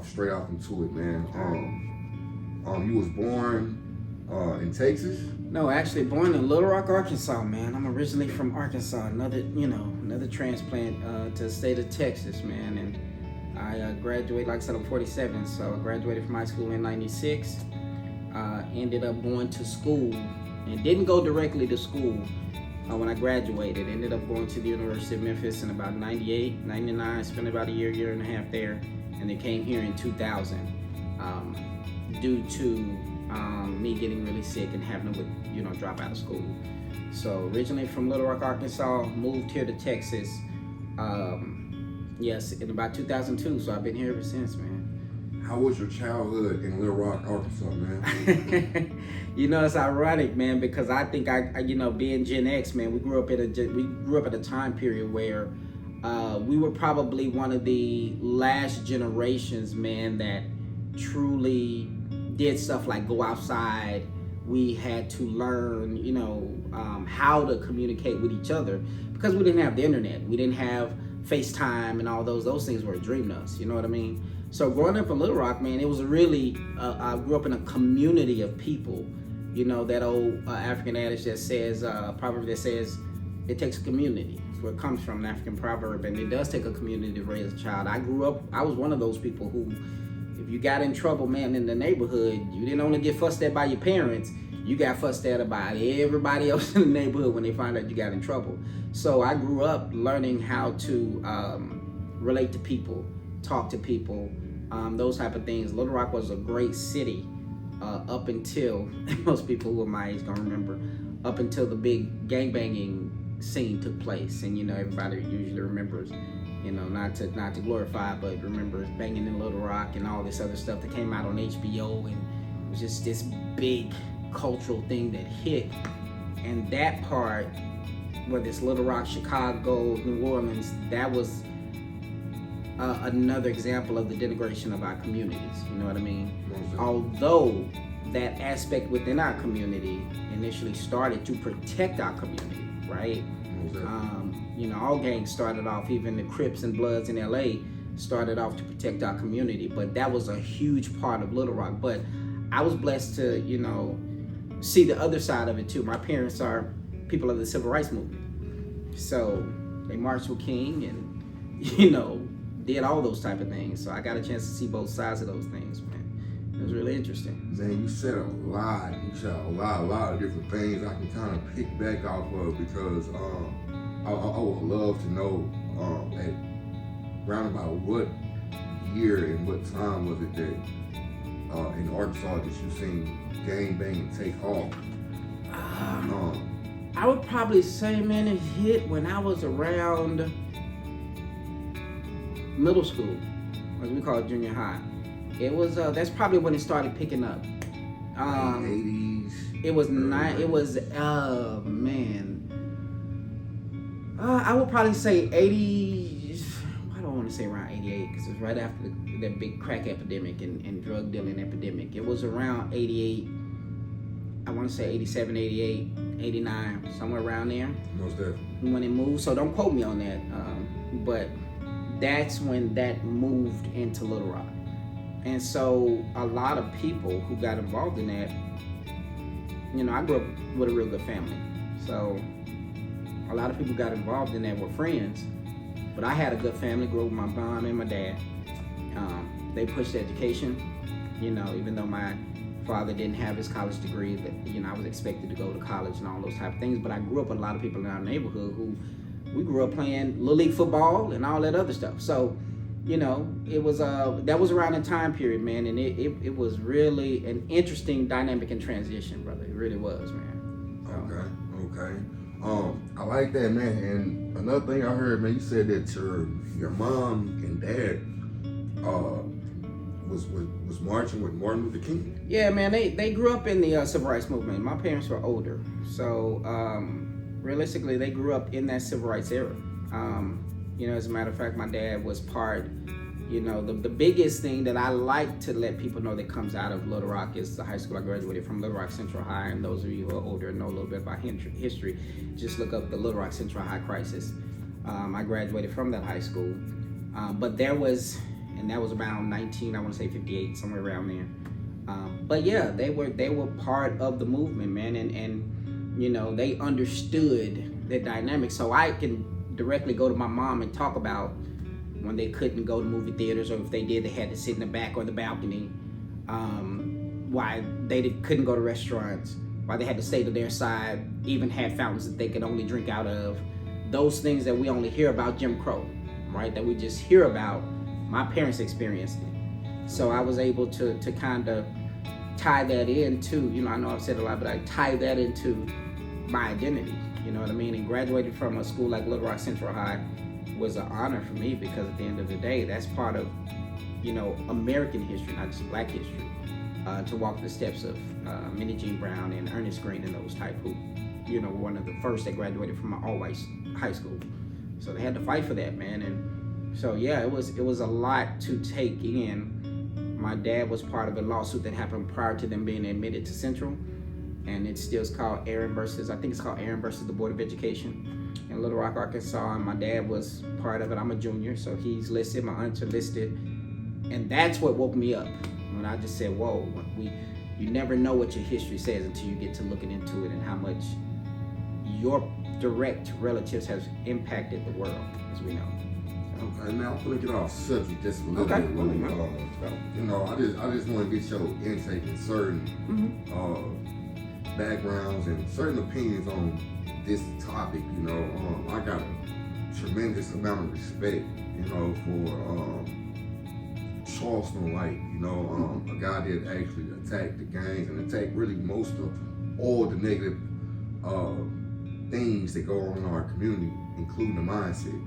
Straight off into it, man. You was born in Texas. No, actually born in Little Rock, Arkansas, man. I'm originally from Arkansas. Another transplant to the state of Texas, man. And I graduated, like I said, I'm 47, so I graduated from high school in '96. Ended up going to school and didn't go directly to school when I graduated. Ended up going to the University of Memphis in about '98, '99. Spent about a year and a half there, and then came here in 2000 due to me getting really sick and having to, drop out of school. So originally from Little Rock, Arkansas, moved here to Texas. Yes, in about 2002. So I've been here ever since, man. How was your childhood in Little Rock, Arkansas, man? It's ironic, man, because I think being Gen X, man, we grew up at a time period where we were probably one of the last generations, man, that truly did stuff like go outside. We had to learn, how to communicate with each other because we didn't have the internet. We didn't have FaceTime and all those things were a dream to us. You know what I mean? So growing up in Little Rock, man, it was really, I grew up in a community of people. That old African adage that says, proverb that says, it takes a community. That's where it comes from, an African proverb, and it does take a community to raise a child. I was one of those people who, if you got in trouble, man, in the neighborhood, you didn't only get fussed at by your parents, you got fussed at by everybody else in the neighborhood when they find out you got in trouble. So I grew up learning how to relate to people, talk to people, those type of things. Little Rock was a great city up until, most people who are my age don't remember, up until the big gangbanging scene took place. And everybody usually remembers, not to glorify, but remembers banging in Little Rock and all this other stuff that came out on HBO, and it was just this big cultural thing that hit. And that part, whether it's Little Rock, Chicago, New Orleans, that was another example of the denigration of our communities. You know what I mean? Although that aspect within our community initially started to protect our community, right? All gangs started off, even the Crips and Bloods in LA started off to protect our community, but that was a huge part of Little Rock. But I was blessed to, see the other side of it too. My parents are people of the Civil Rights Movement. So they marched with King and, did all those type of things. So I got a chance to see both sides of those things, man. It was really interesting. Man, you said a lot of different things I can kind of pick back off of because I would love to know at round about what year and what time was it that in Arkansas that you seen gang banging take off? I would probably say, man, it hit when I was around middle school, as we call it, junior high. It was that's probably when it started picking up. 80s. It was I would probably say 80s. I don't want to say around 88 because it was right after that big crack epidemic and drug dealing epidemic. It was around 88. I want to say 87, 88, 89, somewhere around there. Most definitely. When it moved, so don't quote me on that. But that's when that moved into Little Rock. And so a lot of people who got involved in that, I grew up with a real good family. So a lot of people got involved in that were friends. But I had a good family, grew up with my mom and my dad. They pushed education, even though my father didn't have his college degree, that I was expected to go to college and all those type of things. But I grew up with a lot of people in our neighborhood who we grew up playing Little League football and all that other stuff. So, it was that was around the time period, man, and it was really an interesting dynamic and transition, brother. It really was, man. So. Okay. I like that, man. And another thing I heard, man, you said that your mom and dad was marching with Martin Luther King. Yeah, man. They grew up in the Civil Rights Movement. My parents were older, so realistically, they grew up in that Civil Rights era. As a matter of fact, my dad was part. The biggest thing that I like to let people know that comes out of Little Rock is the high school I graduated from, Little Rock Central High. And those of you who are older and know a little bit about history, just look up the Little Rock Central High crisis. I graduated from that high school, but there was, and and that was around 19, I want to say 58, somewhere around there. But yeah, they were part of the movement, man, and you know, they understood the dynamic. So I can directly go to my mom and talk about when they couldn't go to movie theaters, or if they did, they had to sit in the back or the balcony. Why they couldn't go to restaurants, why they had to stay to their side, even had fountains that they could only drink out of. Those things that we only hear about, Jim Crow, right? That we just hear about. My parents experienced it. So I was able to kind of tie that into, you know, I know I've said a lot, but I tie that into my identity, you know what I mean? And graduating from a school like Little Rock Central High was an honor for me, because at the end of the day, that's part of, you know, American history, not just Black history. To walk the steps of Minnie Jean Brown and Ernest Green and those type, who, you know, one of the first that graduated from an all-white high school. So they had to fight for that, man. And so yeah, it was a lot to take in. My dad was part of a lawsuit that happened prior to them being admitted to Central, and it still is called Aaron versus the Board of Education in Little Rock, Arkansas. And my dad was part of it. I'm a junior, so he's listed. My aunts are listed, and that's what woke me up. When I just said, whoa, you never know what your history says until you get to looking into it, and how much your direct relatives has impacted the world, as we know. Okay, now I'm gonna get off subject just a little bit. Really. You know, I just want to get your intake in certain backgrounds and certain opinions on this topic. You know, I got a tremendous amount of respect, you know, for Charleston White, you know, a guy that actually attacked the gangs and attacked really most of all the negative things that go on in our community, including the mindset.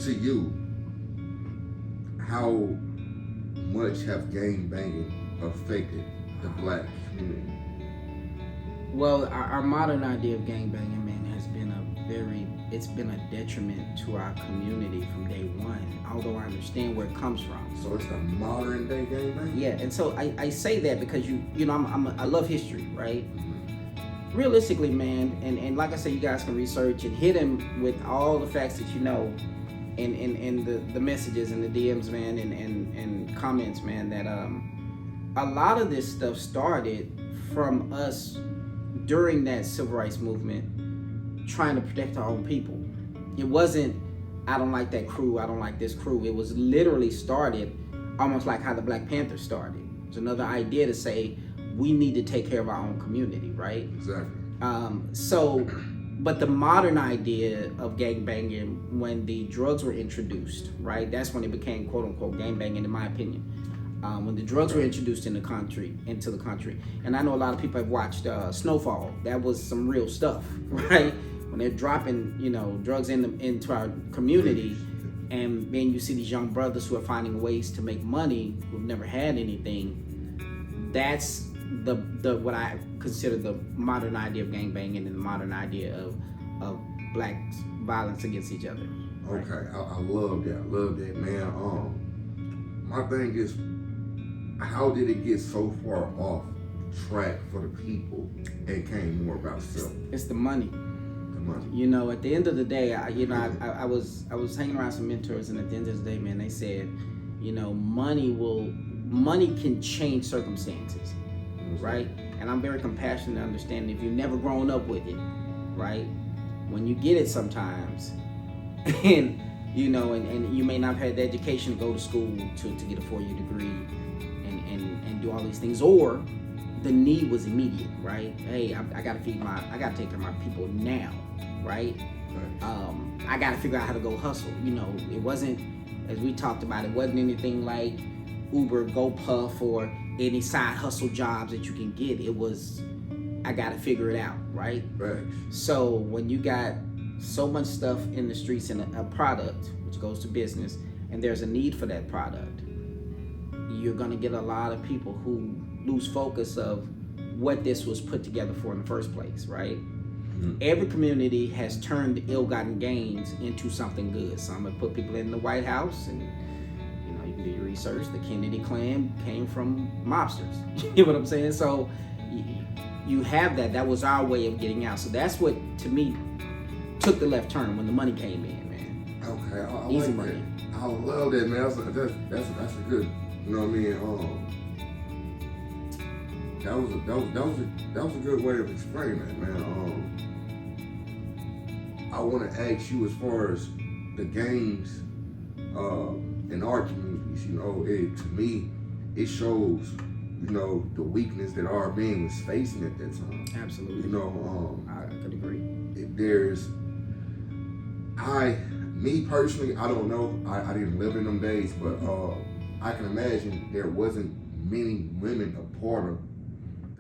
To you, how much have gang banging affected the Black community? Well, our modern idea of gang banging, man, has been it's been a detriment to our community from day one, although I understand where it comes from. So it's the modern day gang banging? Yeah, and so I say that because you know, I love history, right? Realistically, man, and like I said, you guys can research and hit him with all the facts that you know, and the messages and the DMs, man, and comments, man, that a lot of this stuff started from us during that civil rights movement, trying to protect our own people. It wasn't, I don't like that crew, I don't like this crew. It was literally started almost like how the Black Panthers started. It's another idea to say we need to take care of our own community, right? Exactly. But the modern idea of gang banging, when the drugs were introduced, right? That's when it became quote unquote gang banging, in my opinion. When the drugs were introduced into the country, and I know a lot of people have watched Snowfall. That was some real stuff, right? When they're dropping, you know, drugs into our community, and then you see these young brothers who are finding ways to make money who've never had anything. That's the what I consider the modern idea of gang banging and the modern idea of Black violence against each other. Right? Okay, I love that, man. My thing is, how did it get so far off track for the people and came more about self? It's the money. The money. You know, at the end of the day, I was hanging around some mentors, and at the end of the day, man, they said, you know, money can change circumstances, right? And I'm very compassionate and understanding. If you've never grown up with it, right? When you get it sometimes, and you know, and you may not have had the education to go to school to get a 4-year degree and do all these things, or the need was immediate, right? Hey, I gotta take care of my people now, right? I gotta figure out how to go hustle. You know, it wasn't, as we talked about, it wasn't anything like Uber, GoPuff, or any side hustle jobs that you can get. It was, I gotta figure it out, right? Right. So when you got so much stuff in the streets and a product which goes to business, and there's a need for that product, you're gonna get a lot of people who lose focus of what this was put together for in the first place, right? Mm-hmm. Every community has turned ill-gotten gains into something good. Some have put people in the White House, and you know, you can do your research. The Kennedy clan came from mobsters. You know what I'm saying? So you have that. That was our way of getting out. So that's what, to me, took the left turn when the money came in, man. Okay, I Easy like money. that. I love that, man. That's a good. You know what I mean? That was a good way of explaining that, man. I want to ask you as far as the games in our communities. You know, to me, it shows, you know, the weakness that our man was facing at that time. Absolutely. You know, I could agree. Me personally, I don't know. I didn't live in them days, but I can imagine there wasn't many women a part of